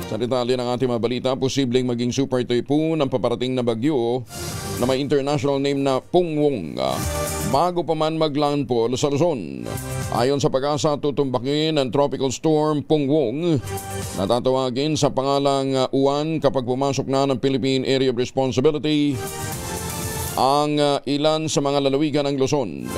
Sa detalye ng ating mga balita, posibleng maging super typhoon ang paparating na bagyo na may international name na Pungwong. Bago pa man maglandfall sa Luzon. Ayon sa Pag-asa, tutumbakin ang tropical storm Pungwong na tatawagin sa pangalang Uwan kapag pumasok na ng Philippine Area of Responsibility ang ilan sa mga lalawigan ng Luzon.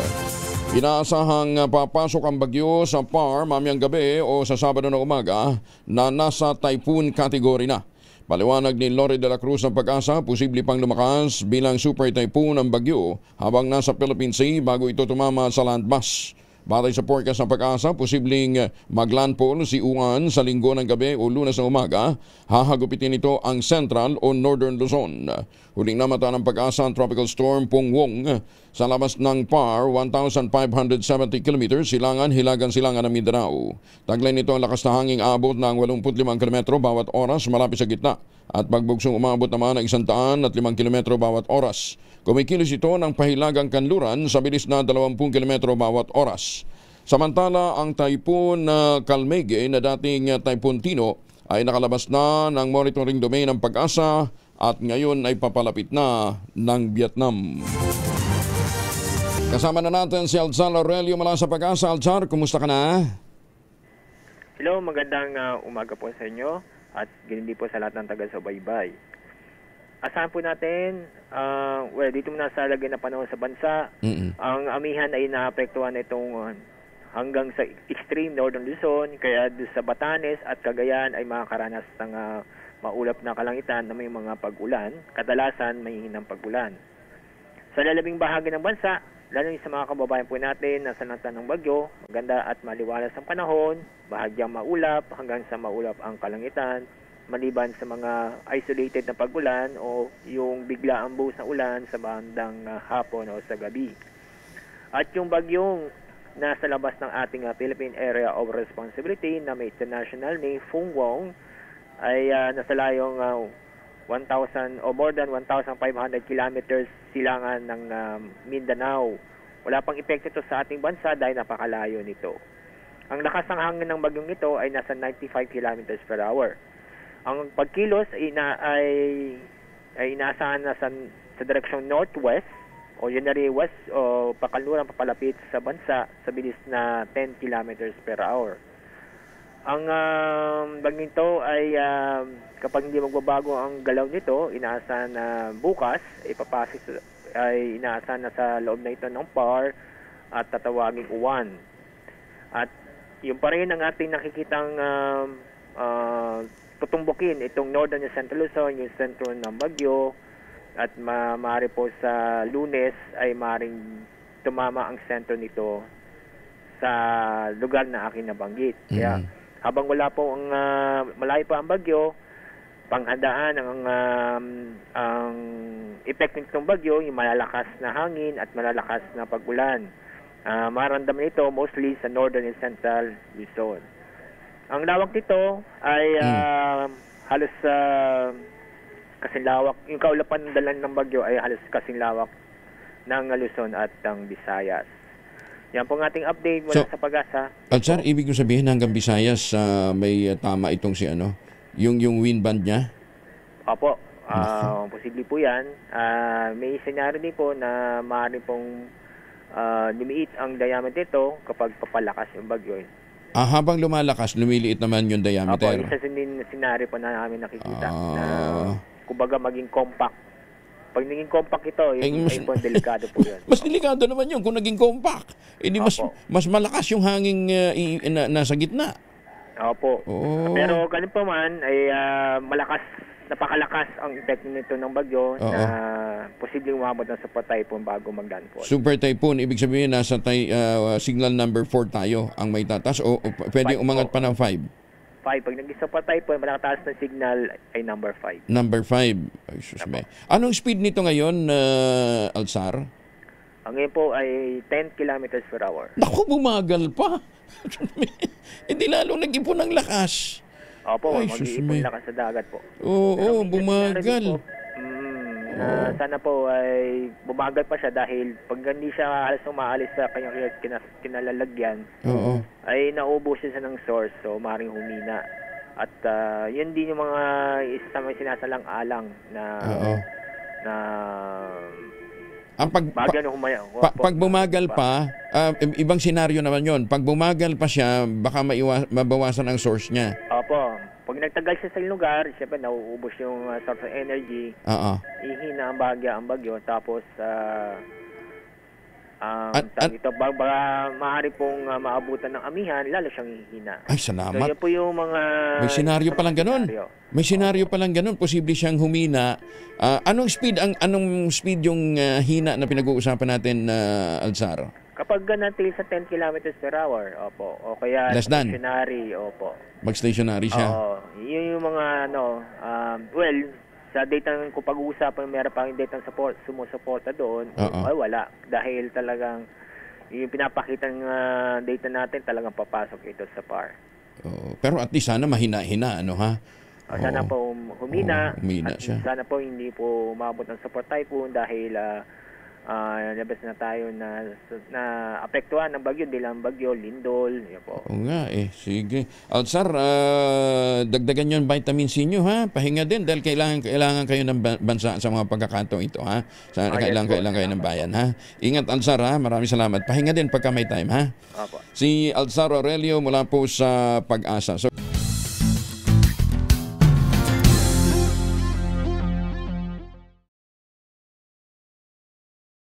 Inaasahang papasok ang bagyo sa PAR mamayang gabi o sa Sabado na umaga na nasa typhoon category na. Paliwanag ni Lori de la Cruz ng Pag-asa, posible pang lumakas bilang super typhoon ang bagyo habang nasa Philippine Sea bago ito tumama sa landmass. Batay sa forecast ng Pag-asa, posibleng maglandfall si Uwan sa Linggo ng gabi o Lunes ng umaga. Hahagupitin ito ang Central o Northern Luzon. Huling namata ng Pag-asa ang tropical storm Pungwong sa labas ng PAR, 1,570 km hilagan-silangan ng Mindanao. Taglay nito ang lakas na hanging abot ng 85 km bawat oras malapit sa gitna at pagbugsong umabot naman ng 105 km bawat oras. Kumikilos ito ng pahilagang kanluran sa bilis na 20 km bawat oras. Samantala, ang Typhoon Kalmege na dating Typhoon Tino ay nakalabas na ng monitoring domain ng Pag-asa at ngayon ay papalapit na ng Vietnam. Kasama na natin si Alzar Aurelio mula sa Pag-asa. Alzar, kumusta ka na? Hello, magandang umaga po sa inyo at ganun din po sa lahat ng taga-subaybay. Asahan po natin, dito muna sa lagay na panahon sa bansa, ang amihan ay naapektuhan itong hanggang sa extreme northern Luzon, kaya sa Batanes at Cagayan ay makakaranas ng maulap na kalangitan na may mga pag-ulan, kadalasan may hinang pag-ulan. Sa lalabing bahagi ng bansa, lalo sa mga kababayan po natin na sanatan ng bagyo, maganda at maliwalas ang panahon, bahagyang maulap hanggang sa maulap ang kalangitan, maliban sa mga isolated na pag-ulan o yung biglaang buhos na ulan sa bandang hapon o sa gabi. At yung bagyong nasa labas ng ating Philippine Area of Responsibility na may international name Pungwong ay nasa layong 1,000 o more than 1,500 kilometers silangan ng Mindanao. Wala pang epekto ito sa ating bansa dahil napakalayo nito. Ang lakas ng hangin ng bagyong ito ay nasa 95 kilometers per hour. Ang pagkilos ay inaasahan na sa direksyong northwest o unary west o pakanluran papalapit sa bansa sa bilis na 10 kilometers per hour. Ang bagyong ito ay kapag hindi magbabago ang galaw nito, inaasahan na bukas ay inaasahan na sa loob na ito ng PAR at tatawaging Uwan. At yung pa rin ang ating nakikitang tutumbukin itong Northern and Central Luzon, yung sentro ng bagyo, at maaari po sa Lunes ay maaaring tumama ang sentro nito sa lugar na aking nabanggit. Kaya habang wala po ang malayo pa ang bagyo, panghandaan ang epekto nitong bagyo, yung malalakas na hangin at malalakas na pag-ulan. Maramdaman ito mostly sa Northern and Central Luzon. Ang lawak nito ay halos kasing lawak. Yung kaulapan ng dalan ng bagyo ay halos kasing lawak ng Luzon at ng Visayas. Yan po ang ating update mula sa Pag-asa. Alzar, ibig ko sabihin hanggang Visayas may tama itong si yung wind band niya? Opo. Posible po yan. May senaryo din po na maaari pong lumiit ang diameter nito kapag papalakas yung bagyo. Habang lumalakas, lumiliit naman yung diameter. Opo, isa din senaryo po na namin nakikita na kumbaga maging compact. Pag naging compact ito, po delikado po yun. Mas delikado naman yun kung naging compact. Hindi mas malakas yung hangin nasa gitna. Opo. Pero ganun pa man, ay napakalakas ang epekto nito ng bagyo na posibleng umabot na super typhoon bago maglandfall. Super typhoon, ibig sabihin nasa signal number 4 tayo ang may tatas o pwede umangat pa ng 5? 5. Pag naging super typhoon, malakataas na signal ay number 5. Number 5. Ay, susme. Anong speed nito ngayon, Alzar? Ang ngayon po ay 10 kilometers per hour. Naku, bumagal pa. Hindi lalong nag-ipon ng lakas. Opo, mag-iipon lakas sa dagat po. Oo, bumagal. Sana po ay bumagal pa siya dahil pag hindi siya halos umaalis sa kanyang kinalalagyan, ay naubos siya ng source, so maaaring humina. At yun din yung mga isa sa mga sinasalang-alang na Oo. na Ang bagay na humaya. pag bumagal pa, ibang senaryo naman yon. Pag bumagal pa siya, baka mabawasan ang source niya. Opo. Pag nagtagal siya sa lugar, siyempre nauubos yung source of energy. Oo. Ihina ang bagyo. Tapos, maaari pong maabutan ng amihan, lalo siyang hihina. Ay, So, salamat. yun po yung mga... May senaryo palang ganun. May senaryo palang ganun. Posible siyang humina. Anong speed yung hina na pinag-uusapan natin, Alzar? Kapag natil sa 10 kilometers per hour, opo. O kaya Less than? stationary, opo. Mag-stationary siya. Oo. Yun yung mga, sa data kung pag-uusapan, meron pa yung data sumusuporta doon, ay wala. Dahil talagang, yung pinapakita ng data natin, talagang papasok ito sa PAR. Pero at least sana mahina-hina, ano ha? Sana po humina, humina at siya. sana po hindi po umabot ng support typhoon dahil nabas na tayo na apektuhan ng bagyo, hindi lang bagyo, lindol, yun po. Oo nga sige. Alzar, dagdagan yung vitamin C nyo ha. Pahinga din dahil kailangan kayo ng bansa sa mga pagkakataong ito ha. Kailangan kayo ng bayan ha. Ingat Alzar ha, maraming salamat. Pahinga din pagka may time ha. Opo. Si Alzar Aurelio mula po sa Pag-asa. So,